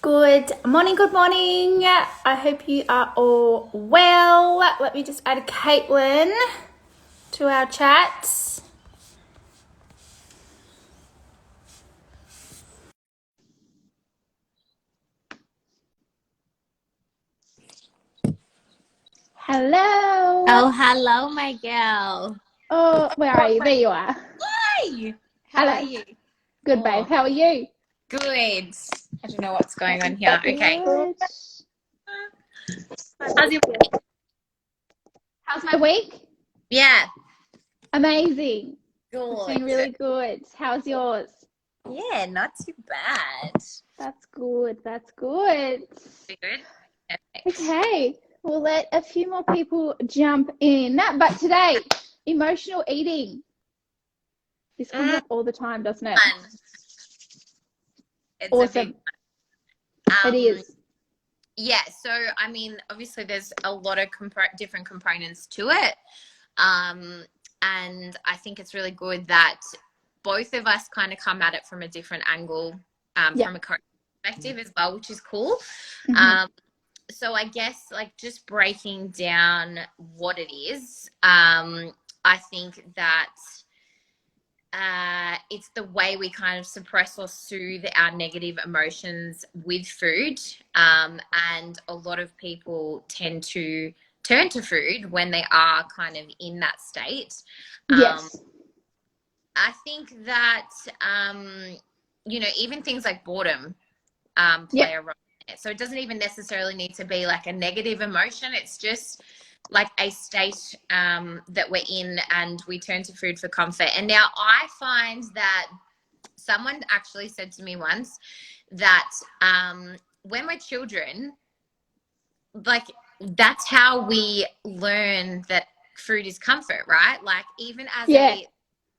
Good morning, good morning. I hope you are all well. Let me just add Caitlin to our chat. Hello. Oh, hello, my girl. Oh, where are you? There you are. Hi. How Hello. are you? Good, babe. How are you? Good. I don't know what's going on here. Okay. Good. How's your week? How's my week? Yeah. Amazing. It's been Good. really good. How's yours? Yeah, not too bad. That's good. That's good. Good. Perfect. Okay, we'll let a few more people jump in. But today, emotional eating. This comes up all the time, doesn't it? Fun. It's a big Awesome. It is. Yeah, so I mean, obviously there's a lot of different components to it. And I think it's really good that both of us kind of come at it from a different angle, from a coach perspective as well, which is cool. So I guess like just breaking down what it is, I think that it's the way we kind of suppress or soothe our negative emotions with food. And a lot of people tend to turn to food when they are kind of in that state. Yes. I think that, even things like boredom play a role in it. So it doesn't even necessarily need to be like a negative emotion. It's just like a state that we're in, and we turn to food for comfort. And now I find that someone actually said to me once that when we're children, like that's how we learn that food is comfort, right? Like even as a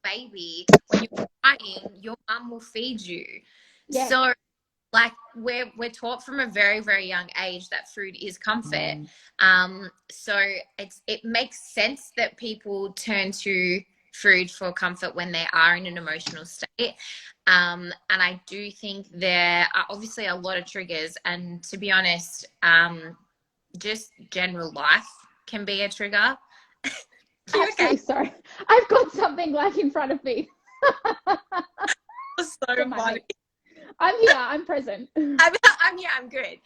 baby, when you're crying, your mum will feed you. So like we're taught from a very, very young age that food is comfort. So it makes sense that people turn to food for comfort when they are in an emotional state. And I do think there are obviously a lot of triggers, and to be honest, just general life can be a trigger. Absolutely. Sorry, I've got something like in front of me. So funny. I'm here. I'm present. I'm here. I'm good.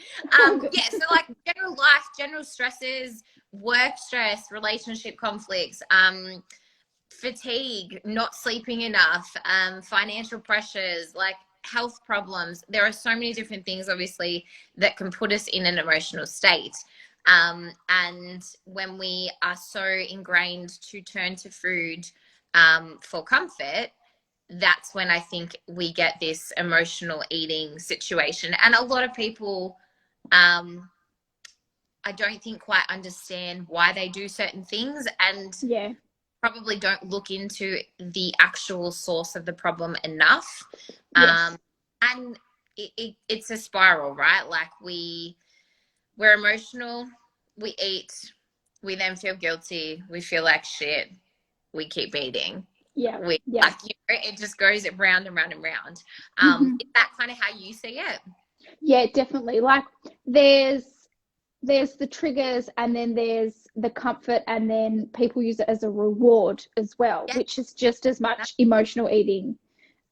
Yeah. So like general life, general stresses, work stress, relationship conflicts, fatigue, not sleeping enough, financial pressures, like health problems. There are so many different things, obviously, that can put us in an emotional state. And when we are so ingrained to turn to food for comfort, that's when I think we get this emotional eating situation. And a lot of people, I don't think quite understand why they do certain things, and probably don't look into the actual source of the problem enough. And it's a spiral, right? Like we're emotional, we eat, we then feel guilty, we feel like shit, we keep eating. Like, it just goes round and round and round. Is that kind of how you see it? Yeah, definitely. Like there's the triggers, and then there's the comfort, and then people use it as a reward as well, which is just as much emotional eating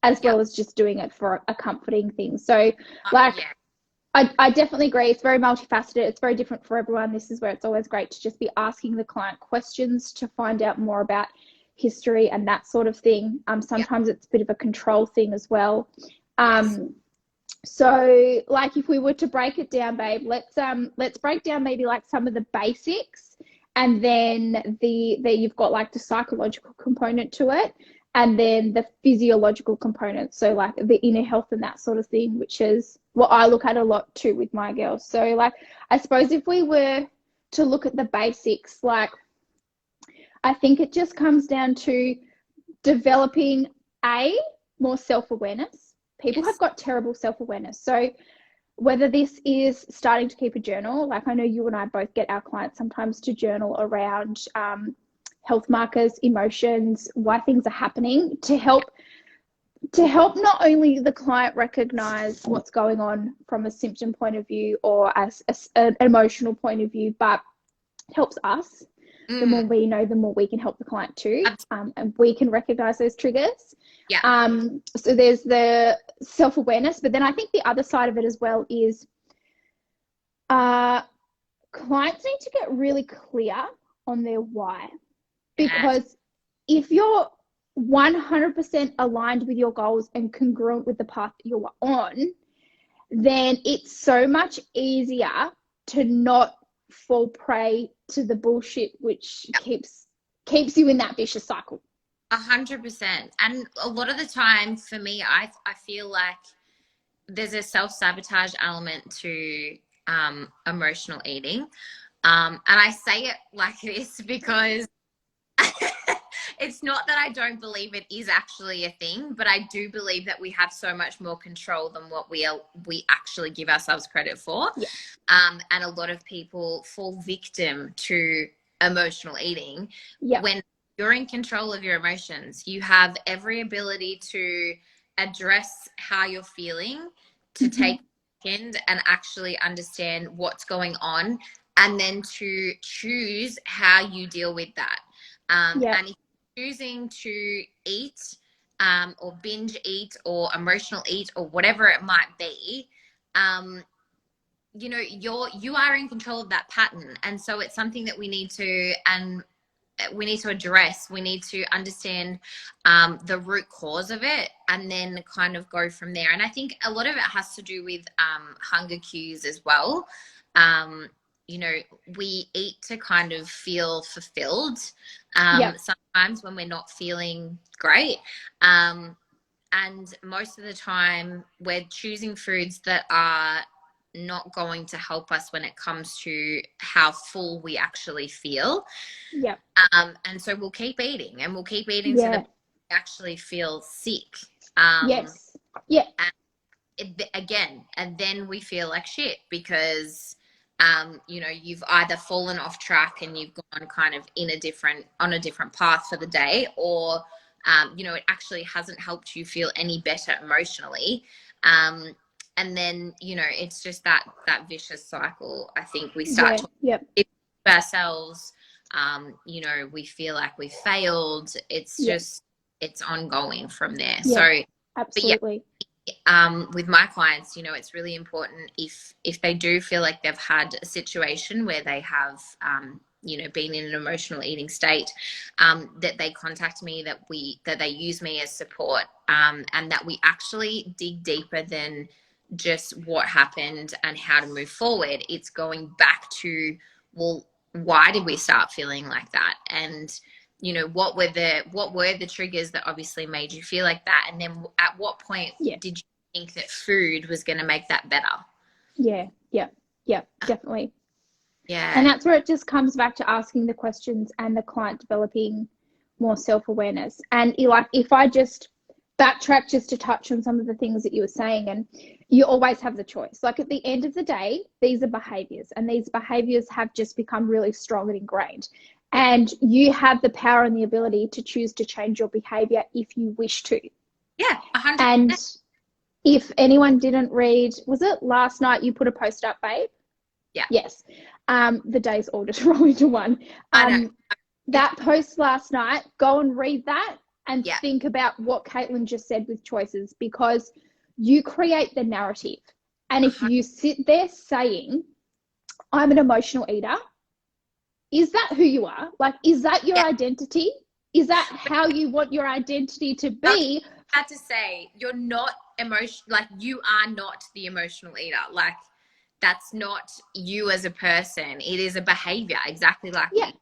as well as just doing it for a comforting thing. So I definitely agree. It's very multifaceted. It's very different for everyone. This is where it's always great to just be asking the client questions to find out more about history and that sort of thing. Sometimes it's a bit of a control thing as well. So like if we were to break it down, babe, let's break down maybe like some of the basics, and then you've got like the psychological component to it, and then the physiological component. So like the inner health and that sort of thing, which is what I look at a lot too with my girls. So like, I suppose if we were to look at the basics, like I think it just comes down to developing more self-awareness. People have got terrible self-awareness. So whether this is starting to keep a journal, like I know you and I both get our clients sometimes to journal around health markers, emotions, why things are happening, to help to help not only the client recognize what's going on from a symptom point of view or as an emotional point of view, but helps us. The more we know, the more we can help the client too, and we can recognize those triggers. Yeah. So there's the self-awareness, but then I think the other side of it as well is clients need to get really clear on their why, because if you're 100% aligned with your goals and congruent with the path that you're on, then it's so much easier to not fall prey to the bullshit which keeps you in that vicious cycle. 100%. And a lot of the time for me, I feel like there's a self-sabotage element to emotional eating. And I say it like this because it's not that I don't believe it is actually a thing, but I do believe that we have so much more control than what we actually give ourselves credit for. Yeah. And a lot of people fall victim to emotional eating. Yeah. When you're in control of your emotions, you have every ability to address how you're feeling, to take a second and actually understand what's going on, and then to choose how you deal with that. And if choosing to eat or binge eat or emotional eat or whatever it might be, you know, you are in control of that pattern. And so it's something that we need to address. We need to understand the root cause of it and then kind of go from there. And I think a lot of it has to do with hunger cues as well. You know, we eat to kind of feel fulfilled sometimes when we're not feeling great. And most of the time we're choosing foods that are not going to help us when it comes to how full we actually feel. Yeah. And so we'll keep eating and we'll keep eating so that we actually feel sick. Yes. Yeah. And then we feel like shit because you know, you've either fallen off track and you've gone kind of on a different path for the day, or you know, it actually hasn't helped you feel any better emotionally. And then, you know, it's just that vicious cycle. I think we start talking to ourselves. You know, we feel like we failed. It's just, it's ongoing from there. So absolutely. With my clients, you know, it's really important if they do feel like they've had a situation where they have, you know, been in an emotional eating state, that they contact me, that they use me as support, and that we actually dig deeper than just what happened and how to move forward. It's going back to, well, why did we start feeling like that? And, you know, what were the triggers that obviously made you feel like that? And then at what point did you think that food was going to make that better? Yeah, definitely. Yeah. And that's where it just comes back to asking the questions and the client developing more self-awareness. And like, if I just backtrack just to touch on some of the things that you were saying, and you always have the choice. Like, at the end of the day, these are behaviors, and these behaviors have just become really strong and ingrained. And you have the power and the ability to choose to change your behavior if you wish to. Yeah, 100%. And if anyone didn't read, was it last night you put a post up, babe? Yeah. Yes. The days all just roll into one. I know. That post last night, go and read that and Yeah. think about what Caitlin just said with choices, because you create the narrative. And if you sit there saying, I'm an emotional eater, is that who you are? Like, is that your identity? Is that how you want your identity to be? I had to say, you're not like, you are not the emotional eater. Like, that's not you as a person. It is a behavior, exactly like me.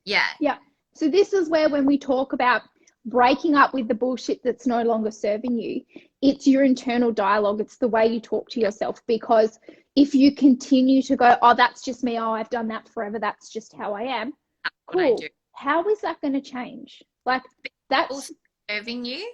Yeah. So this is where, when we talk about breaking up with the bullshit that's no longer serving you, it's your internal dialogue. It's the way you talk to yourself. Because if you continue to go, oh, that's just me, oh, I've done that forever, that's just how I am, cool, how is that going to change? Like, that's serving you.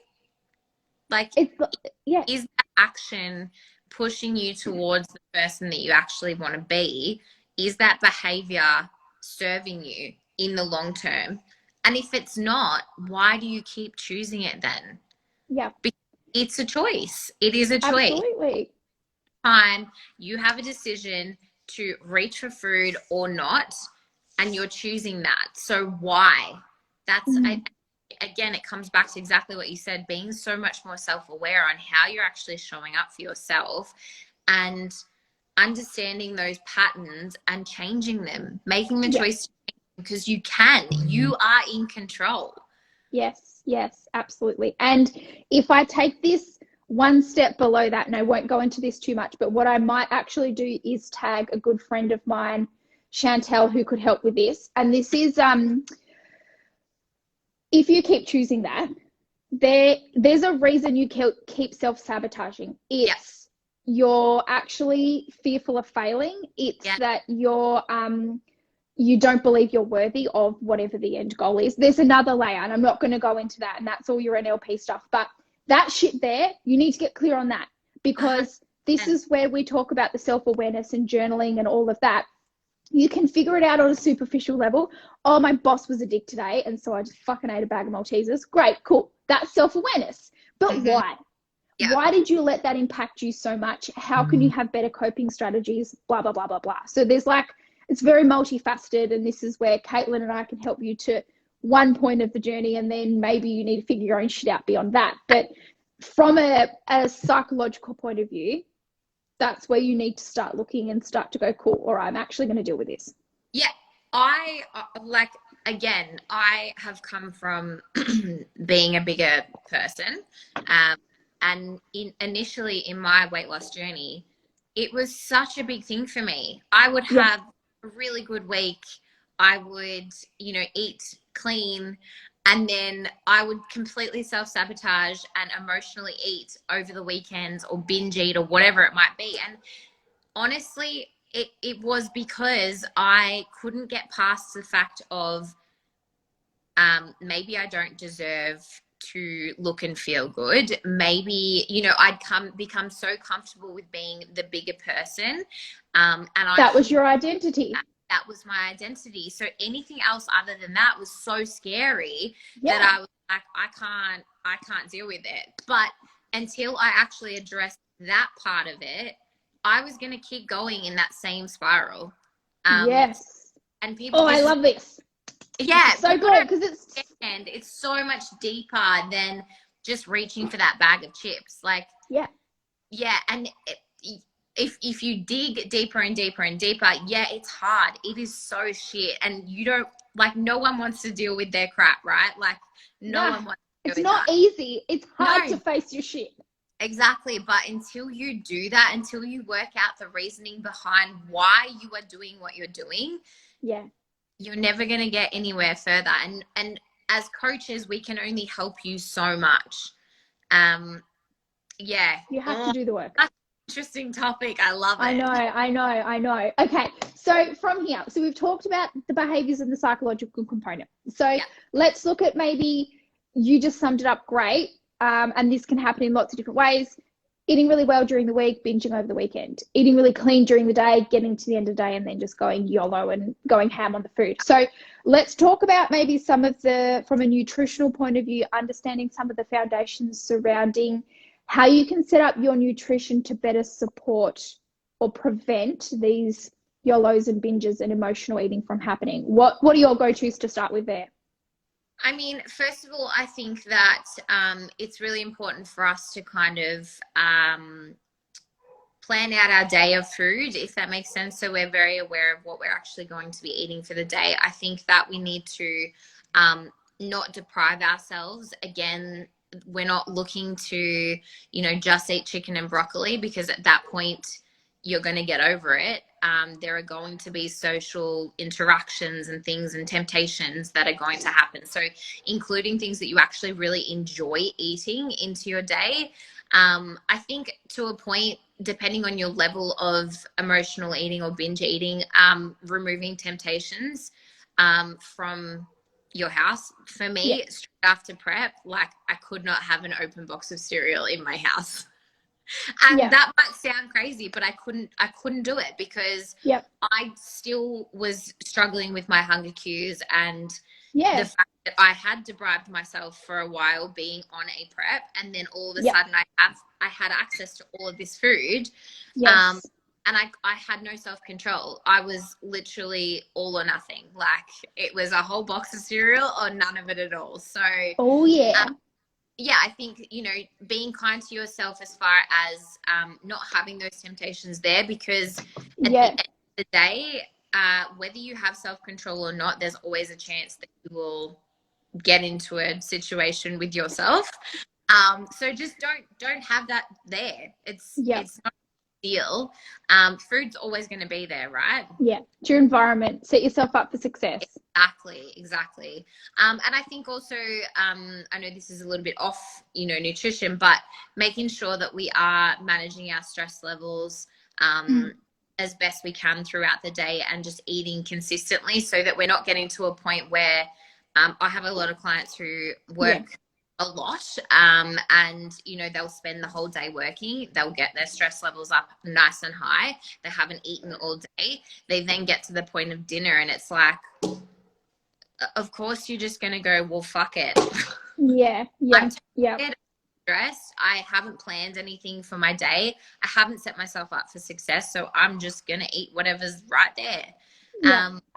Like, is that action pushing you towards the person that you actually want to be? Is that behavior serving you in the long term? And if it's not, why do you keep choosing it then? Yeah. It's a choice. It is a choice. Absolutely. Time you have a decision to reach for food or not, and you're choosing that. So why? Again, it comes back to exactly what you said, being so much more self-aware on how you're actually showing up for yourself and understanding those patterns and changing them, making the choice, because you are in control. Yes, absolutely. And if I take this one step below that, and I won't go into this too much, but what I might actually do is tag a good friend of mine, Chantel, who could help with this. And this is, if you keep choosing that, there's a reason you keep self-sabotaging. It's you're actually fearful of failing. It's that you don't believe you're worthy of whatever the end goal is. There's another layer, and I'm not going to go into that, and that's all your NLP stuff. But that shit there, you need to get clear on that, because this is where we talk about the self-awareness and journaling and all of that. You can figure it out on a superficial level. Oh, my boss was a dick today, and so I just fucking ate a bag of Maltesers. Great, cool. That's self-awareness. But why? Yeah. Why did you let that impact you so much? How can you have better coping strategies? Blah, blah, blah, blah, blah. So there's it's very multifaceted, and this is where Caitlin and I can help you to one point of the journey, and then maybe you need to figure your own shit out beyond that. But from a psychological point of view, that's where you need to start looking and start to go, cool, all right, I'm actually going to deal with this. Yeah, I have come from being a bigger person. And initially in my weight loss journey, it was such a big thing for me. I would have a really good week. I would, eat clean, and then I would completely self-sabotage and emotionally eat over the weekends or binge eat or whatever it might be. And honestly, it was because I couldn't get past the fact of maybe I don't deserve to look and feel good. Maybe, I'd become so comfortable with being the bigger person. That was your identity. That was my identity. So anything else other than that was so scary that I was like, I can't deal with it. But until I actually addressed that part of it, I was going to keep going in that same spiral. Yes. And people. I love this. Yeah. It's so good, because it's so much deeper than just reaching for that bag of chips. And if you dig deeper and deeper and deeper, it's hard. It is so shit. And you don't, no one wants to deal with their crap, right? No one wants to It's not easy. It's hard to face your shit. Exactly. But until you do that, until you work out the reasoning behind why you are doing what you're doing, you're never going to get anywhere further. And as coaches, we can only help you so much. You have to do the work. Interesting topic. I love it. I know. Okay, so from here, we've talked about the behaviors and the psychological component. So let's look at, maybe you just summed it up great, and this can happen in lots of different ways. Eating really well during the week, binging over the weekend. Eating really clean during the day, getting to the end of the day, and then just going YOLO and going ham on the food. So let's talk about maybe some of from a nutritional point of view, understanding some of the foundations surrounding how you can set up your nutrition to better support or prevent these YOLOs and binges and emotional eating from happening. What are your go-tos to start with there? I mean, first of all, I think that it's really important for us to kind of plan out our day of food, if that makes sense. So we're very aware of what we're actually going to be eating for the day. I think that we need to not deprive ourselves. Again, we're not looking to, just eat chicken and broccoli, because at that point you're going to get over it. There are going to be social interactions and things and temptations that are going to happen. So including things that you actually really enjoy eating into your day. I think to a point, depending on your level of emotional eating or binge eating, removing temptations from your house. For me, straight after prep, I could not have an open box of cereal in my house. And that might sound crazy, but I couldn't do it, because I still was struggling with my hunger cues, and Yeah. The fact that I had deprived myself for a while being on a prep, and then all of a Yep. sudden I had access to all of this food. Yes. And I had no self-control. I was literally all or nothing. Like, it was a whole box of cereal or none of it at all. So Oh yeah. yeah, I think, you know, being kind to yourself as far as not having those temptations there, because at the Yeah. end of the day, whether you have self-control or not, there's always a chance that you will get into a situation with yourself. So just don't have that there. It's Yeah. it's not a deal. Food's always going to be there, right? Yeah. It's your environment. Set yourself up for success. Exactly. And I think also, I know this is a little bit off, you know, nutrition, but making sure that we are managing our stress levels as best we can throughout the day, and just eating consistently, so that we're not getting to a point where I have a lot of clients who work a lot, and you know, they'll spend the whole day working, they'll get their stress levels up nice and high, they haven't eaten all day, they then get to the point of dinner and it's like, of course you're just going to go, well, fuck it. I'm stressed, I haven't planned anything for my day, I haven't set myself up for success, so I'm just going to eat whatever's right there.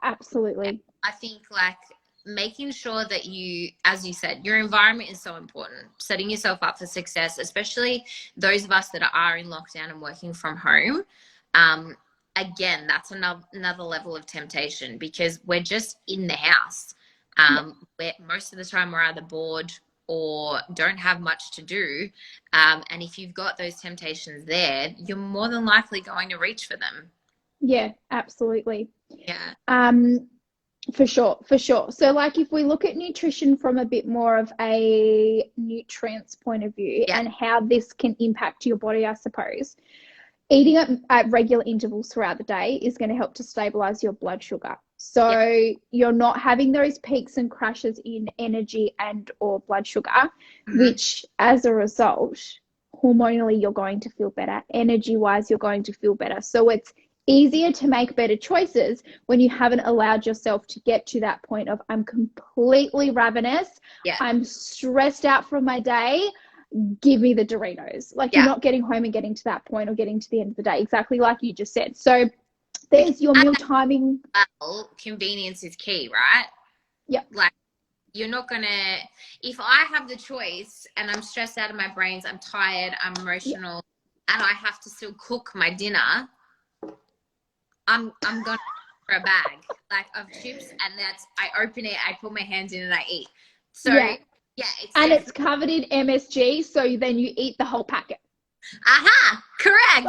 Absolutely. I think, like, making sure that you, as you said, your environment is so important. Setting yourself up for success, especially those of us that are in lockdown and working from home. Again, that's another level of temptation, because we're just in the house. Where most of the time we're either bored or don't have much to do. And if you've got those temptations there, you're more than likely going to reach for them. Yeah, absolutely. Yeah. For sure. So like, if we look at nutrition from a bit more of a nutrients point of view and how this can impact your body, I suppose, eating at regular intervals throughout the day is going to help to stabilize your blood sugar. So you're not having those peaks and crashes in energy and or blood sugar, which as a result, hormonally, you're going to feel better. Energy wise, you're going to feel better. So it's easier to make better choices when you haven't allowed yourself to get to that point of, I'm completely ravenous, I'm stressed out from my day, give me the Doritos. Like, you're not getting home and getting to that point or getting to the end of the day, exactly like you just said. So there's your meal timing. Well, convenience is key, right? Like, you're not gonna, if I have the choice and I'm stressed out of my brains, I'm tired, I'm emotional, and I have to still cook my dinner, I'm going for a bag like of chips, and I open it, I put my hands in, and I eat. So it's covered in MSG, so then you eat the whole packet. Correct.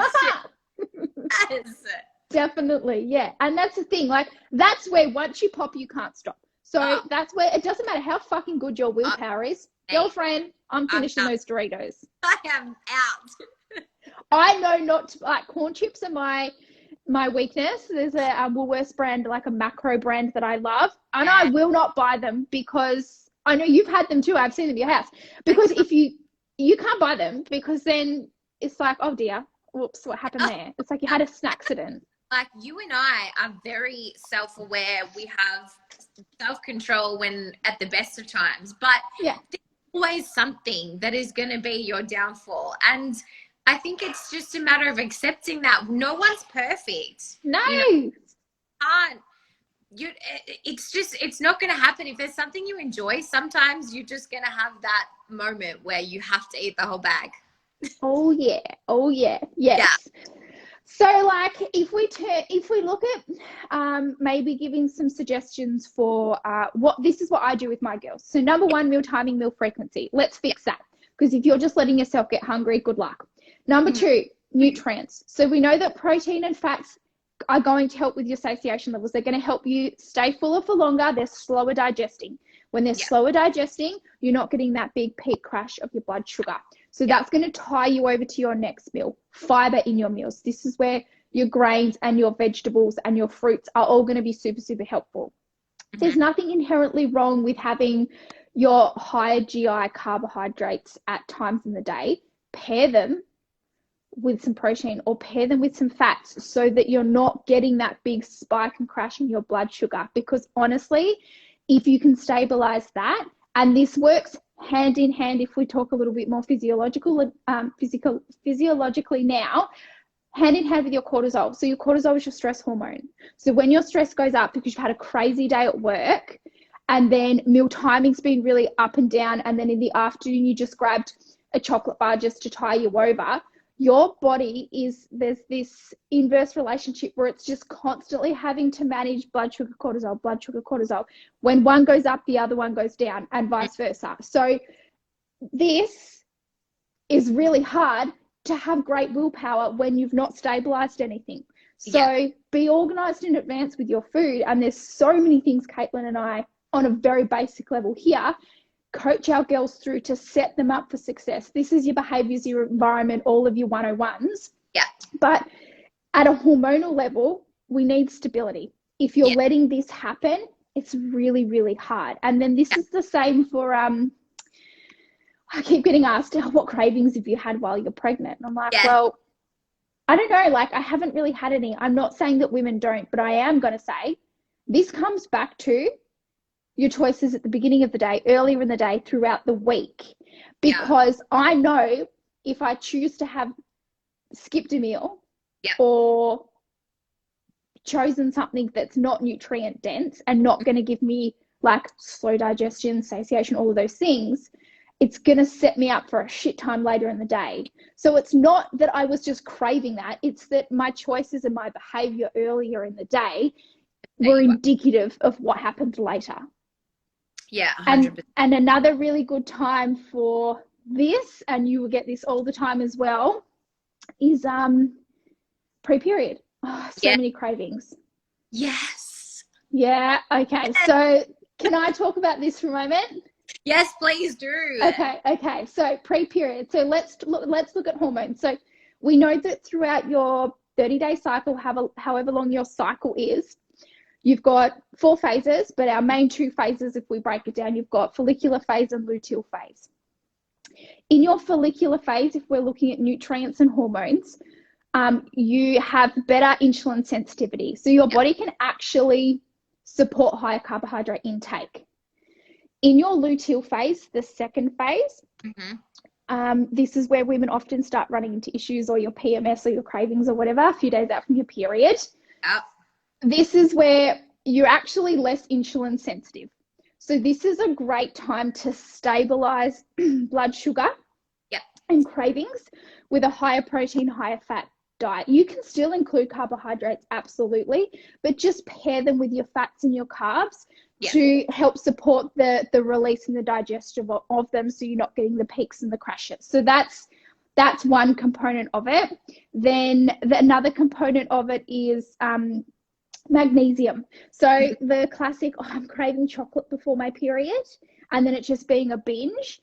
Yes. Definitely, yeah. And that's the thing, like, that's where once you pop, you can't stop. So that's where it doesn't matter how fucking good your willpower is. Girlfriend, I'm finishing those Doritos. I am out. I know not to, like, corn chips are my weakness. There's a Woolworths brand, like a macro brand that I love, and I will not buy them because I know you've had them too. I've seen them at your house. Because if you can't buy them, because then it's like, oh dear, whoops, what happened there? It's like you had a snack accident. Like, you and I are very self-aware. We have self-control when at the best of times, but there's always something that is going to be your downfall. And I think it's just a matter of accepting that no one's perfect. No. You know, it's not going to happen. If there's something you enjoy, sometimes you're just going to have that moment where you have to eat the whole bag. Oh yeah. Yes. Yeah. So, like, if we look at maybe giving some suggestions for this is what I do with my girls. So number one, meal timing, meal frequency. Let's fix that, because if you're just letting yourself get hungry, good luck. Number two, nutrients. So we know that protein and fats are going to help with your satiation levels. They're going to help you stay fuller for longer. They're slower digesting. When they're slower digesting, you're not getting that big peak crash of your blood sugar. So that's going to tie you over to your next meal. Fiber in your meals. This is where your grains and your vegetables and your fruits are all going to be super, super helpful. There's nothing inherently wrong with having your higher GI carbohydrates at times in the day. Pair them with some protein or pair them with some fats so that you're not getting that big spike and crash in your blood sugar. Because honestly, if you can stabilize that, and this works hand in hand if we talk a little bit more physiologically now, hand in hand with your cortisol. So your cortisol is your stress hormone. So when your stress goes up because you've had a crazy day at work, and then meal timing's been really up and down, and then in the afternoon you just grabbed a chocolate bar just to tie you over, your body there's this inverse relationship where it's just constantly having to manage blood sugar, cortisol. When one goes up, the other one goes down, and vice versa. So this is really hard to have great willpower when you've not stabilized anything. So be organized in advance with your food. And there's so many things Caitlin and I, on a very basic level here, coach our girls through to set them up for success. This is your behaviors, your environment, all of your 101s. Yeah. But at a hormonal level, we need stability. If you're letting this happen, it's really, really hard. And then this is the same for, I keep getting asked, what cravings have you had while you're pregnant? And I'm like, well, I don't know. Like, I haven't really had any. I'm not saying that women don't, but I am going to say this comes back to your choices at the beginning of the day, earlier in the day, throughout the week. Because I know if I choose to have skipped a meal or chosen something that's not nutrient dense and not going to give me like slow digestion, satiation, all of those things, it's going to set me up for a shit time later in the day. So it's not that I was just craving that. It's that my choices and my behavior earlier in the day were indicative of what happened later. Yeah, 100%. And another really good time for this, and you will get this all the time as well, is pre-period. Oh, so many cravings. Yes. Yeah. Okay. So can I talk about this for a moment? Yes, please do. Okay. So pre-period. So let's look at hormones. So we know that throughout your 30-day cycle, however long your cycle is, you've got 4 phases, but our main 2 phases, if we break it down, you've got follicular phase and luteal phase. In your follicular phase, if we're looking at nutrients and hormones, you have better insulin sensitivity. So your body can actually support higher carbohydrate intake. In your luteal phase, the second phase, this is where women often start running into issues, or your PMS or your cravings or whatever, a few days out from your period. This is where you're actually less insulin sensitive. So this is a great time to stabilize blood sugar and cravings with a higher protein, higher fat diet. You can still include carbohydrates, absolutely, but just pair them with your fats and your carbs to help support the release and the digestion of them, so you're not getting the peaks and the crashes. So that's one component of it. Then another component of it is magnesium. So the classic, I'm craving chocolate before my period, and then it just being a binge.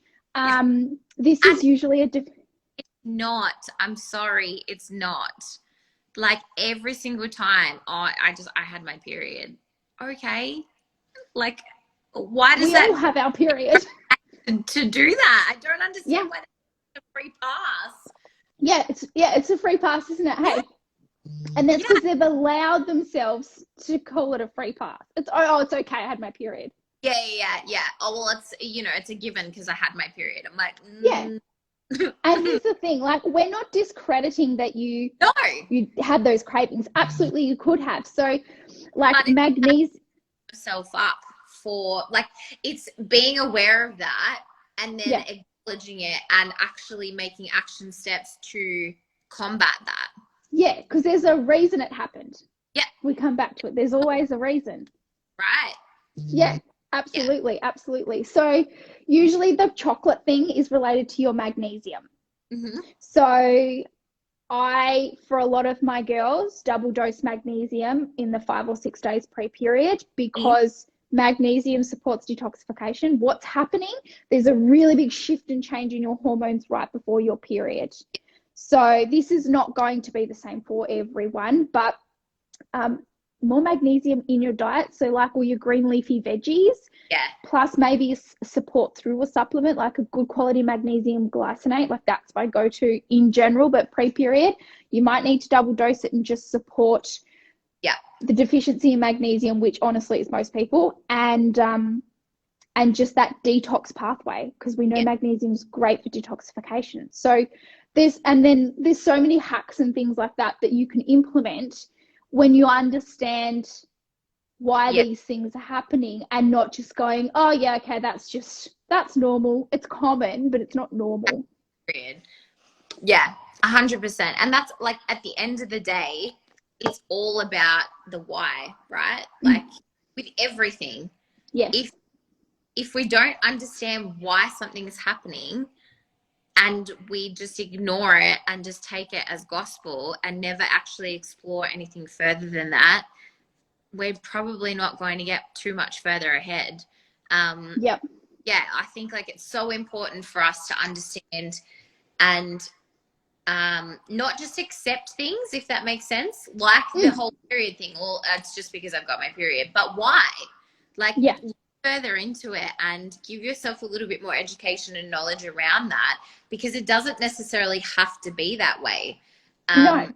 This is usually I'm sorry, it's not. Like every single time I had my period. Okay. Like, why does we all have our period to do that? I don't understand why that's a free pass. It's a free pass, isn't it? Hey. And that's because they've allowed themselves to call it a free pass. It's okay, I had my period. Yeah. Oh, well, it's, it's a given because I had my period. I'm like, And here's the thing, like, we're not discrediting that you had those cravings. Absolutely, you could have. So, like, magnesium. Yourself up for, like, it's being aware of that and then acknowledging it and actually making action steps to combat that. Yeah, because there's a reason it happened. Yeah. We come back to it. There's always a reason. Right. Yeah, absolutely. So usually the chocolate thing is related to your magnesium. So for a lot of my girls, double dose magnesium in the 5 or 6 days pre-period, because magnesium supports detoxification. What's happening? There's a really big shift and change in your hormones right before your period. So this is not going to be the same for everyone, but more magnesium in your diet. So like all your green leafy veggies, plus maybe support through a supplement, like a good quality magnesium glycinate, like that's my go-to in general, but pre-period, you might need to double dose it and just support the deficiency in magnesium, which honestly is most people, and just that detox pathway, because we know magnesium is great for detoxification. So there's so many hacks and things like that that you can implement when you understand why these things are happening, and not just going, oh yeah, okay, that's normal. It's common, but it's not normal. Yeah, 100%. And that's like, at the end of the day, it's all about the why, right? Like with everything. Yeah. If we don't understand why something is happening, and we just ignore it and just take it as gospel and never actually explore anything further than that, we're probably not going to get too much further ahead. Yeah, I think like it's so important for us to understand and not just accept things, if that makes sense, like the whole period thing. Well, it's just because I've got my period, but why? Like, look further into it and give yourself a little bit more education and knowledge around that, because it doesn't necessarily have to be that way. No.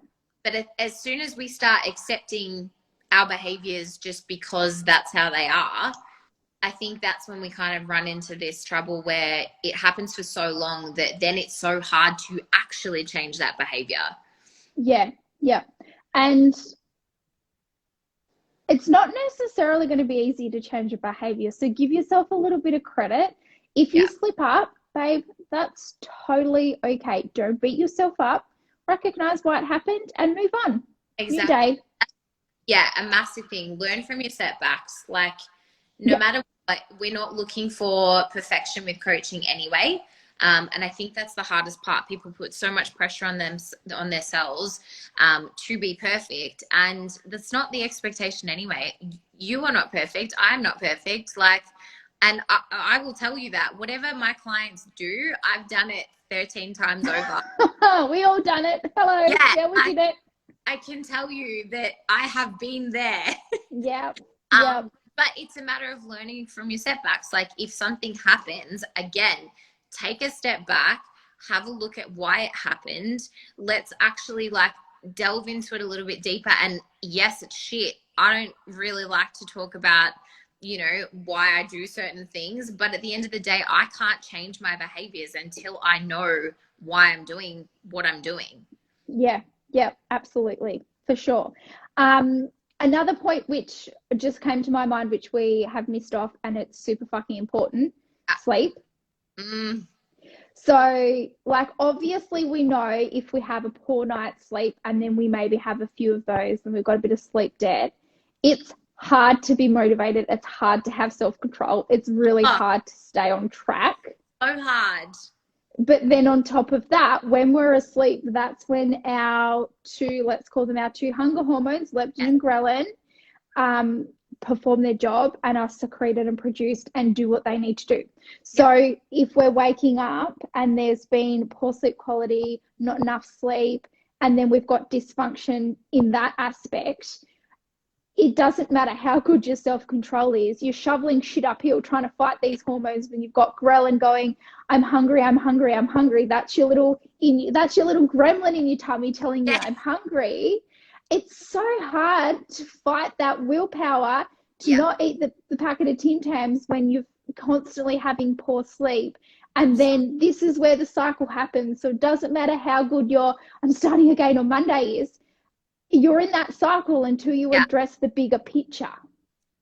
But as soon as we start accepting our behaviors just because that's how they are, I think that's when we kind of run into this trouble where it happens for so long that then it's so hard to actually change that behavior. Yeah. And it's not necessarily going to be easy to change your behavior. So give yourself a little bit of credit. If you slip up, babe, that's totally okay. Don't beat yourself up. Recognize why it happened and move on. Exactly. New day. Yeah, a massive thing. Learn from your setbacks. Like, no matter what, we're not looking for perfection with coaching anyway. And I think that's the hardest part. People put so much pressure on themselves to be perfect, and that's not the expectation anyway. You are not perfect. I'm not perfect. Like, and I will tell you that whatever my clients do, I've done it 13 times over. We all done it. Hello. Yeah, we did it. I can tell you that I have been there. Yeah. But it's a matter of learning from your setbacks. Like, if something happens, again, take a step back, have a look at why it happened. Let's actually like delve into it a little bit deeper. And yes, it's shit. I don't really like to talk about, you know, why I do certain things, but at the end of the day, I can't change my behaviors until I know why I'm doing what I'm doing. Yeah, absolutely, for sure. Another point which just came to my mind, which we have missed off, and it's super fucking important, sleep. So, like, obviously we know if we have a poor night's sleep and then we maybe have a few of those and we've got a bit of sleep debt, it's hard to be motivated. It's hard to have self-control. It's really hard to stay on track. So hard. But then on top of that, when we're asleep, that's when our let's call them our two hunger hormones, leptin and ghrelin, perform their job and are secreted and produced and do what they need to do. So if we're waking up and there's been poor sleep quality, not enough sleep, and then we've got dysfunction in that aspect, it doesn't matter how good your self-control is. You're shoveling shit uphill trying to fight these hormones when you've got ghrelin going, I'm hungry, I'm hungry, I'm hungry. That's your little gremlin in your tummy telling you I'm hungry. It's so hard to fight that willpower to not eat the packet of Tim Tams when you're constantly having poor sleep. And then this is where the cycle happens. So it doesn't matter how good I'm starting again on Monday is. You're in that cycle until you address the bigger picture.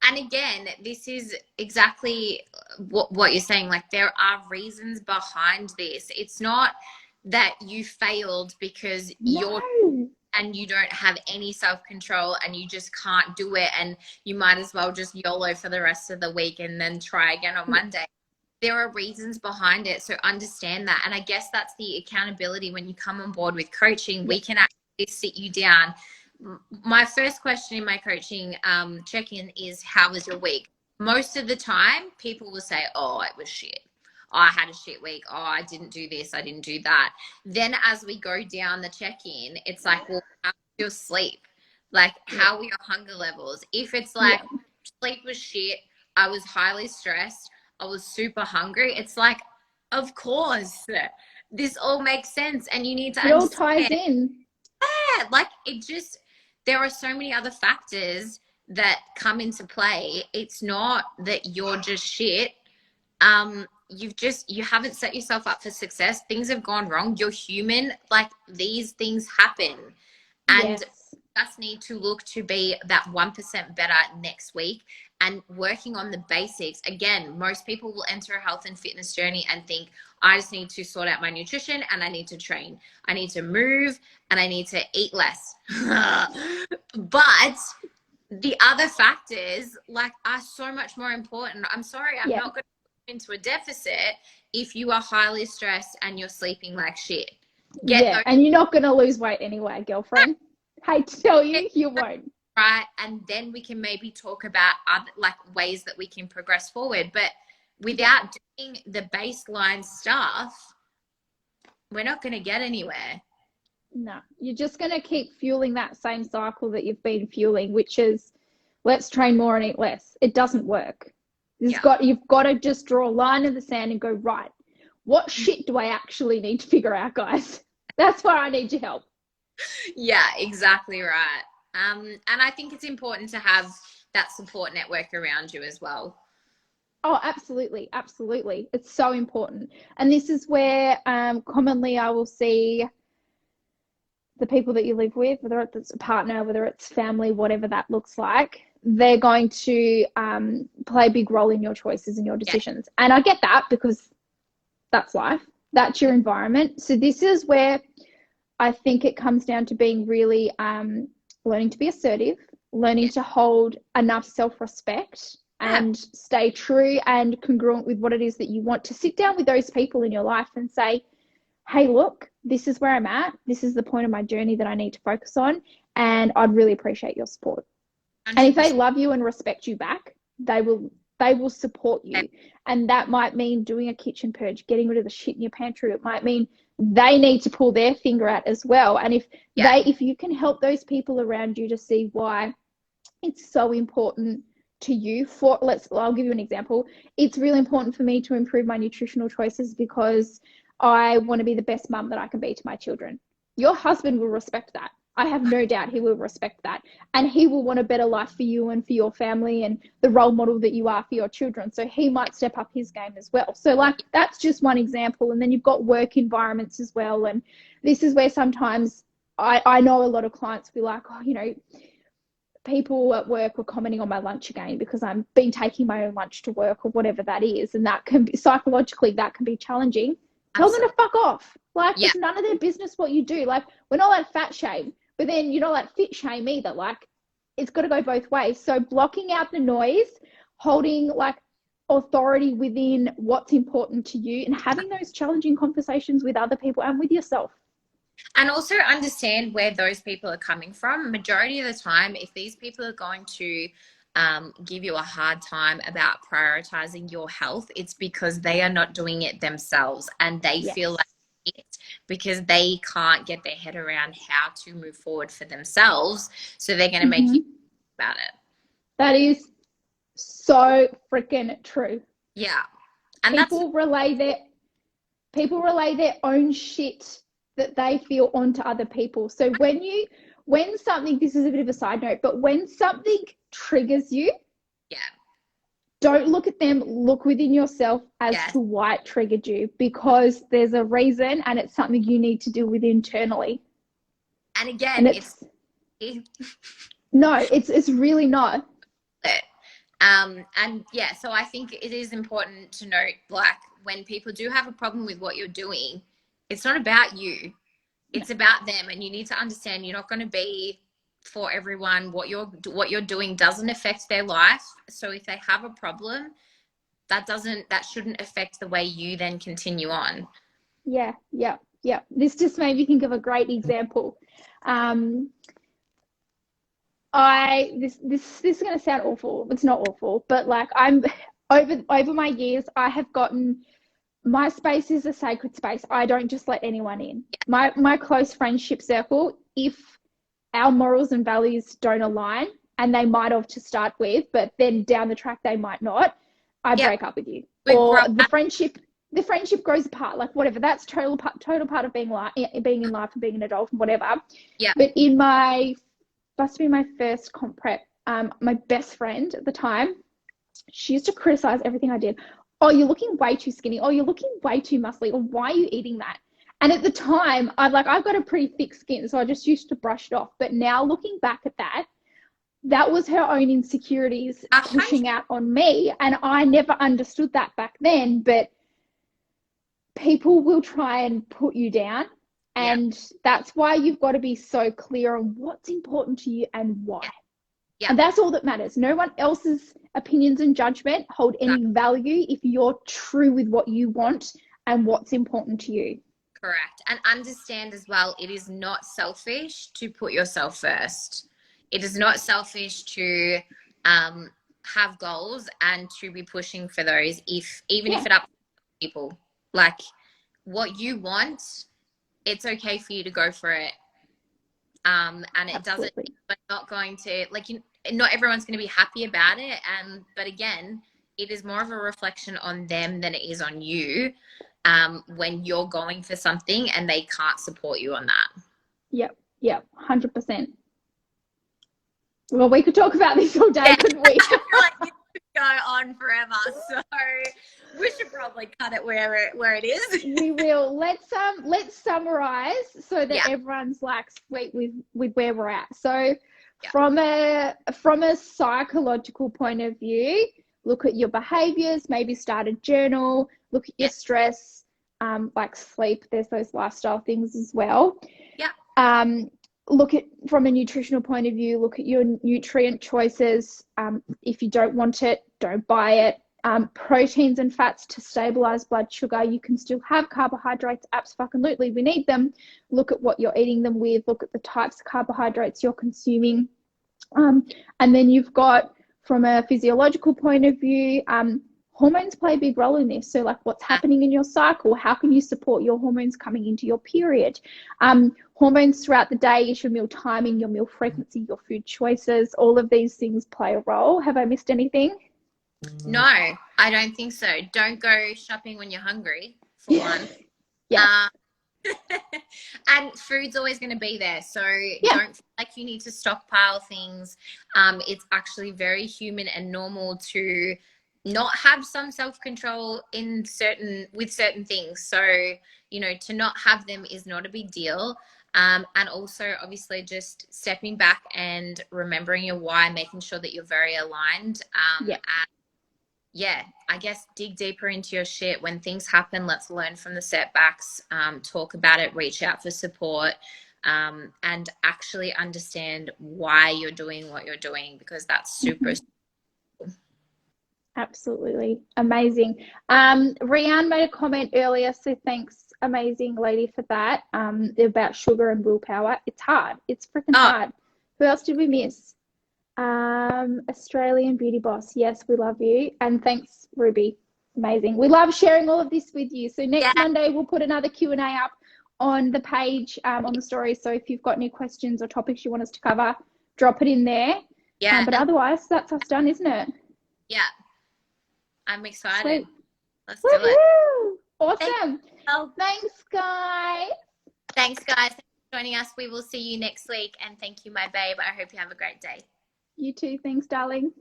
And again, this is exactly what you're saying. Like, there are reasons behind this. It's not that you failed because and you don't have any self-control and you just can't do it, and you might as well just YOLO for the rest of the week and then try again on Monday. There are reasons behind it. So understand that. And I guess that's the accountability when you come on board with coaching. We can actually sit you down. My first question in my coaching check-in is, how was your week? Most of the time, people will say, oh, it was shit. Oh, I had a shit week. Oh, I didn't do this. I didn't do that. Then as we go down the check-in, it's like, well, how was your sleep? Like, how were your hunger levels? If it's like, sleep was shit, I was highly stressed, I was super hungry, it's like, of course, this all makes sense. And you need to understand. It all ties in. Yeah, like, it just, there are so many other factors that come into play. It's not that you're just shit. You haven't set yourself up for success. Things have gone wrong. You're human. Like, these things happen. And Yes. just need to look to be that 1% better next week, and working on the basics. Again, most people will enter a health and fitness journey and think, I just need to sort out my nutrition and I need to train. I need to move and I need to eat less. But the other factors, like, are so much more important. I'm sorry, I'm not going to go into a deficit if you are highly stressed and you're sleeping like shit. And you're not going to lose weight anyway, girlfriend. Hate to tell you, you won't. Right. And then we can maybe talk about other, like, ways that we can progress forward. But without doing the baseline stuff, we're not going to get anywhere. No, you're just going to keep fueling that same cycle that you've been fueling, which is let's train more and eat less. It doesn't work. You've got to just draw a line in the sand and go, right, what shit do I actually need to figure out, guys? That's where I need your help. Yeah, exactly right. And I think it's important to have that support network around you as well. Oh, absolutely. Absolutely. It's so important. And this is where commonly I will see the people that you live with, whether it's a partner, whether it's family, whatever that looks like, they're going to play a big role in your choices and your decisions. Yeah. And I get that, because that's life. That's your environment. So this is where I think it comes down to being really learning to be assertive, learning to hold enough self-respect and stay true and congruent with what it is that you want, to sit down with those people in your life and say, hey, look, this is where I'm at. This is the point of my journey that I need to focus on. And I'd really appreciate your support. 100%. And if they love you and respect you back, they will support you. And that might mean doing a kitchen purge, getting rid of the shit in your pantry. It might mean they need to pull their finger out as well. And if you can help those people around you to see why it's so important to you, I'll give you an example. It's really important for me to improve my nutritional choices because I want to be the best mum that I can be to my children. Your husband will respect that. I have no doubt he will respect that. And he will want a better life for you and for your family and the role model that you are for your children. So he might step up his game as well. So like, that's just one example. And then you've got work environments as well. And this is where sometimes I know a lot of clients will be like, oh, people at work were commenting on my lunch again because I'm been taking my own lunch to work or whatever that is. And that can be psychologically, that can be challenging. Tell them to fuck off. Like, it's none of their business what you do. Like, we're not allowed fat shame, but then you're not allowed fit shame either. Like, it's got to go both ways. So blocking out the noise, holding like authority within what's important to you, and having those challenging conversations with other people and with yourself. And also understand where those people are coming from. Majority of the time, if these people are going to give you a hard time about prioritizing your health, it's because they are not doing it themselves, and they feel like it because they can't get their head around how to move forward for themselves. So they're going to make you about it. That is so freaking true. Yeah. And people relay their own shit that they feel onto other people. So when something, this is a bit of a side note, but when something triggers you, don't look at them, look within yourself as to why it triggered you, because there's a reason and it's something you need to deal with internally. And again, it's really not. So I think it is important to note, like, when people do have a problem with what you're doing, it's not about you. It's about them. And you need to understand you're not going to be for everyone. What you're doing doesn't affect their life. So if they have a problem, that shouldn't affect the way you then continue on. Yeah. This just made me think of a great example. This is going to sound awful. It's not awful, but like, I'm over my years, I have gotten, my space is a sacred space. I don't just let anyone in. My close friendship circle, if our morals and values don't align, and they might have to start with, but then down the track they might not, I break up with you. Or the friendship grows apart, like whatever. That's total part of being in life and being an adult and whatever. Yeah. But in my must be my first comp prep. My best friend at the time, she used to criticize everything I did. Oh, you're looking way too skinny. Oh, you're looking way too muscly. Or why are you eating that? And at the time, I've got a pretty thick skin, so I just used to brush it off. But now looking back at that, that was her own insecurities pushing out on me. And I never understood that back then. But people will try and put you down. And that's why you've got to be so clear on what's important to you and why. Yeah. And that's all that matters. No one else's opinions and judgment hold any value if you're true with what you want and what's important to you. Correct. And understand as well, it is not selfish to put yourself first. It is not selfish to have goals and to be pushing for those, if it upsets people. Like, what you want, it's okay for you to go for it. And it doesn't, we're not going to, like, not everyone's going to be happy about it. But again, it is more of a reflection on them than it is on you when you're going for something and they can't support you on that. Yep, 100%. Well, we could talk about this all day, couldn't we? I feel like this could go on forever, so we should probably cut it where it is. We will. Let's summarize so that everyone's like sweet with where we're at. So from a psychological point of view, look at your behaviors, maybe start a journal, look at your stress, like sleep. There's those lifestyle things as well. Look at, from a nutritional point of view, look at your nutrient choices. If you don't want it, don't buy it. Proteins and fats to stabilize blood sugar. You can still have carbohydrates, absolutely, we need them. Look at what you're eating them with. Look at the types of carbohydrates you're consuming. And then you've got, from a physiological point of view, hormones play a big role in this. So like, what's happening in your cycle? How can you support your hormones coming into your period? Hormones throughout the day is your meal timing, your meal frequency, your food choices. All of these things play a role. Have I missed anything? No, I don't think so. Don't go shopping when you're hungry, for one. And food's always going to be there, so don't feel like you need to stockpile things. It's actually very human and normal to not have some self-control with certain things. So, to not have them is not a big deal. And also, obviously, just stepping back and remembering your why, making sure that you're very aligned. And I guess dig deeper into your shit. When things happen, let's learn from the setbacks, talk about it, reach out for support, and actually understand why you're doing what you're doing, because that's super Absolutely amazing. Rianne made a comment earlier, so thanks, amazing lady, for that. About sugar and willpower. It's hard. It's freaking hard. Who else did we miss? Australian Beauty Boss. Yes, we love you. And thanks, Ruby. Amazing. We love sharing all of this with you. So next Monday, we'll put another Q&A up on the page, on the story. So if you've got any questions or topics you want us to cover, drop it in there. But otherwise, that's us done, isn't it? Yeah. I'm excited. Sweet. Let's do it. Awesome. Thanks, guys. Thanks, guys. Thanks for joining us. We will see you next week. And thank you, my babe. I hope you have a great day. You too. Thanks, darling.